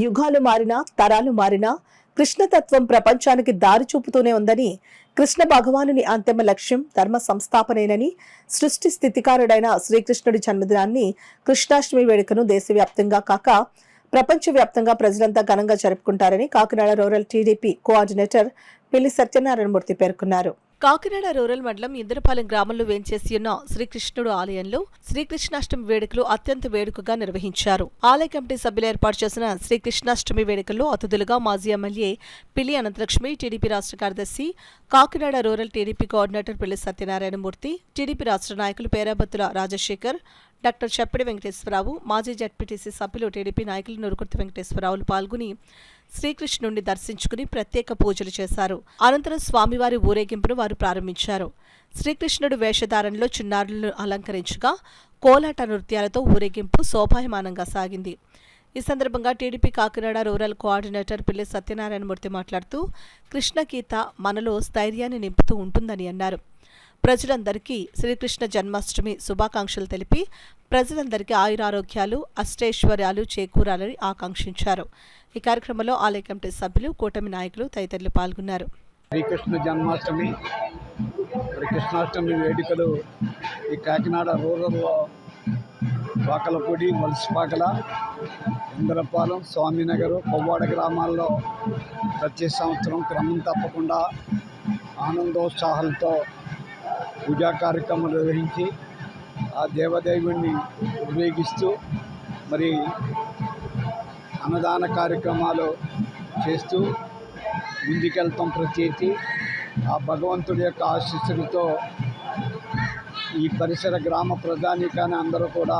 యుగాలు మారినా తరాలు మారినా కృష్ణతత్వం ప్రపంచానికి దారి చూపుతూనే ఉందని, కృష్ణ భగవానుని అంతిమ లక్ష్యం ధర్మ సంస్థాపనేనని, సృష్టి స్థితికారుడైన శ్రీకృష్ణుడి జన్మదినాన్ని కృష్ణాష్టమి వేడుకను దేశవ్యాప్తంగా కాక ప్రపంచవ్యాప్తంగా ప్రజలంతా ఘనంగా జరుపుకుంటారని కాకినాడ రూరల్ టీడీపీ కోఆర్డినేటర్ పిల్లి సత్యనారాయణమూర్తి పేర్కొన్నారు. కాకినాడ రూరల్ మండలం ఇంద్రపాలెం గ్రామంలో వేంచేసి ఉన్న శ్రీకృష్ణుడు ఆలయంలో శ్రీకృష్ణాష్టమి వేడుకలు అత్యంత వేడుకగా నిర్వహించారు. ఆలయ కమిటీ సభ్యులు ఏర్పాటు చేసిన శ్రీకృష్ణాష్టమి వేడుకల్లో అతిథులుగా మాజీ ఎమ్మెల్యే పిల్లి అనంతలక్ష్మి, టీడీపీ రాష్ట్ర కార్యదర్శి, కాకినాడ రూరల్ టీడీపీ కోఆర్డినేటర్ పిల్లి సత్యనారాయణమూర్తి, టీడీపీ రాష్ట్ర నాయకులు పేరాబత్తుల రాజశేఖర్, డాక్టర్ చెప్పడి వెంకటేశ్వరరావు, మాజీ జడ్పీటీసీ సభ్యులు, టీడీపీ నాయకులు నురుకుర్తి వెంకటేశ్వరరావులు పాల్గొని శ్రీకృష్ణుడిని దర్శించుకుని ప్రత్యేక పూజలు చేశారు. అనంతరం స్వామివారి ఊరేగింపును వారు ప్రారంభించారు. శ్రీకృష్ణుడు వేషధారణలో చిన్నారులను అలంకరించగా కోలాట నృత్యాలతో ఊరేగింపు శోభాయమానంగా సాగింది. ఈ సందర్భంగా టీడీపీ కాకినాడ రూరల్ కోఆర్డినేటర్ పిల్లి సత్యనారాయణమూర్తి మాట్లాడుతూ, కృష్ణ గీత మనలో స్థైర్యాన్ని నింపుతూ ఉంటుందని అన్నారు. ప్రజలందరికీ శ్రీకృష్ణ జన్మాష్టమి శుభాకాంక్షలు తెలిపి ప్రజలందరికీ ఆయురారోగ్యాలు, అష్టైశ్వర్యాలు చేకూరాలని ఆకాంక్షించారు. ఈ కార్యక్రమంలో ఆలయ కమిటీ సభ్యులు, కూటమి నాయకులు తదితరులు పాల్గొన్నారు. శ్రీకృష్ణ జన్మాష్టమి కృష్ణాష్టమి వేడుకలు ఈ కాకినాడ రూరల్లో వాకలపూడి, వలసపాకల, ఇంద్రపాలెం, స్వామినగర్, కొవ్వాడ గ్రామాల్లో ప్రతి సంవత్సరం క్రమం తప్పకుండా ఆనందోత్సాహాలతో పూజా కార్యక్రమం నిర్వహించి ఆ దేవదేవుణ్ణి ఉపయోగిస్తూ మరి అన్నదాన కార్యక్రమాలు చేస్తూ ముందుకెళ్తాం. ప్రత్యేకి ఆ భగవంతుడి యొక్క ఆశీస్సులతో ఈ పరిసర గ్రామ ప్రజానీకాన్ని అందరూ కూడా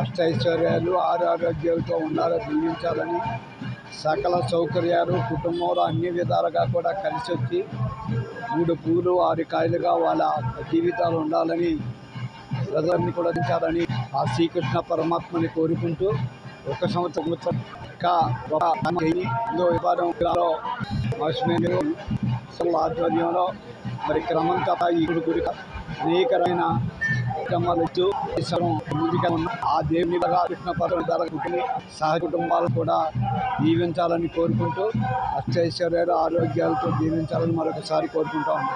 అష్టైశ్వర్యాలు, ఆరోగ్యాలతో ఉండాలని దీవించాలని, సకల సౌకర్యాలు కుటుంబంలో అన్ని విధాలుగా కూడా కలిసి వచ్చి 3 పూలు 6 కాయలుగా వాళ్ళ జీవితాలు ఉండాలని ప్రజల్ని కూడా దించాలని ఆ శ్రీకృష్ణ పరమాత్మని కోరుకుంటూ ఒక సంవత్సరం ఆధ్వర్యంలో మరి క్రమం తప్ప ఈ గుడి అనేకమైన ముందుగా ఉన్న ఆ దేవుని కృష్ణ పరమాత్మ సహ కుటుంబాలు కూడా దీవించాలని కోరుకుంటూ అష్టైశ్వర్యాలు, ఆరోగ్యాలతో దీవించాలని మరొకసారి కోరుకుంటా ఉన్నాం.